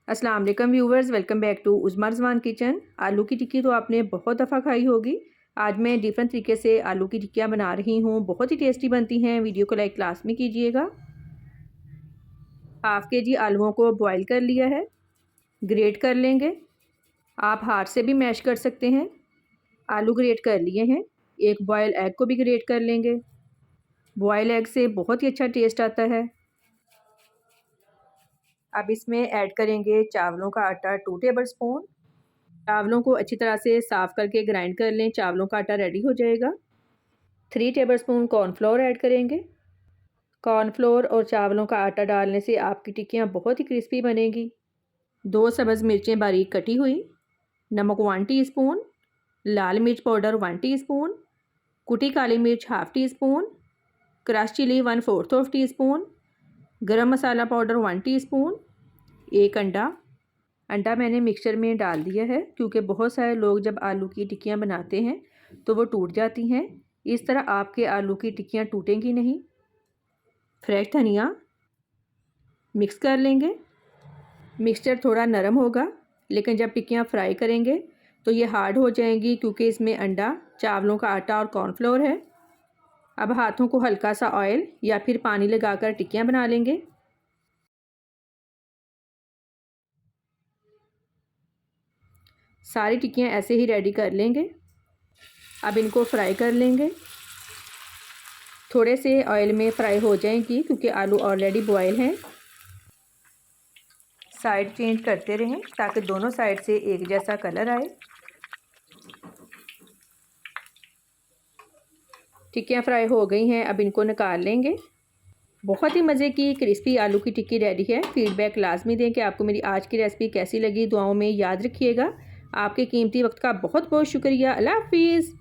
अस्सलाम वालेकुम viewers, welcome back to Uzma Rizwan kitchen. आलू की टिक्की तो आपने बहुत दफ़ा खाई होगी। आज मैं डिफरेंट तरीके से आलू की टिक्कियाँ बना रही हूँ, बहुत ही टेस्टी बनती हैं। वीडियो को लाइक क्लास में कीजिएगा। हाफ़ के जी आलूओं को बॉईल कर लिया है, ग्रेट कर लेंगे। आप हाथ से भी मैश कर सकते हैं। आलू ग्रेट कर लिए हैं, एक बॉयल एग को भी ग्रेट कर लेंगे। बॉयल एग से बहुत ही अच्छा टेस्ट आता है। अब इसमें ऐड करेंगे चावलों का आटा 2 टेबल स्पून। चावलों को अच्छी तरह से साफ़ करके ग्राइंड कर लें, चावलों का आटा रेडी हो जाएगा। 3 टेबलस्पून कॉर्नफ्लोर ऐड करेंगे। कॉर्नफ्लोर और चावलों का आटा डालने से आपकी टिक्कियाँ बहुत ही क्रिस्पी बनेंगी। 2 सब्ज़ मिर्चें बारीक कटी हुई, नमक 1 टीस्पून, लाल मिर्च पाउडर 1 टीस्पून, कुटी काली मिर्च half teaspoon, crush chilli 1/4 teaspoon, garam masala powder 1 teaspoon, 1 अंडा। अंडा मैंने मिक्सचर में डाल दिया है क्योंकि बहुत सारे लोग जब आलू की टिक्कियाँ बनाते हैं तो वो टूट जाती हैं। इस तरह आपके आलू की टिक्कियाँ टूटेंगी नहीं। फ्रेश धनिया मिक्स कर लेंगे। मिक्सचर थोड़ा नरम होगा, लेकिन जब टिक्कियाँ फ्राई करेंगे तो ये हार्ड हो जाएंगी क्योंकि इसमें अंडा, चावलों का आटा और कॉर्नफ्लोर है। अब हाथों को हल्का सा ऑयल या फिर पानी लगाकर टिक्कियाँ बना लेंगे। सारी टिक्कियाँ ऐसे ही रेडी कर लेंगे। अब इनको फ्राई कर लेंगे। थोड़े से ऑयल में फ्राई हो जाएंगी क्योंकि आलू ऑलरेडी बॉयल हैं। साइड चेंज करते रहें ताकि दोनों साइड से एक जैसा कलर आए। टिक्कियाँ फ्राई हो गई हैं, अब इनको निकाल लेंगे। बहुत ही मज़े की क्रिस्पी आलू की टिक्की रेडी है। फीडबैक लाजमी दें कि आपको मेरी आज की रेसिपी कैसी लगी। दुआओं में याद रखिएगा। आपके कीमती वक्त का बहुत बहुत शुक्रिया। अल्लाह हाफिज़।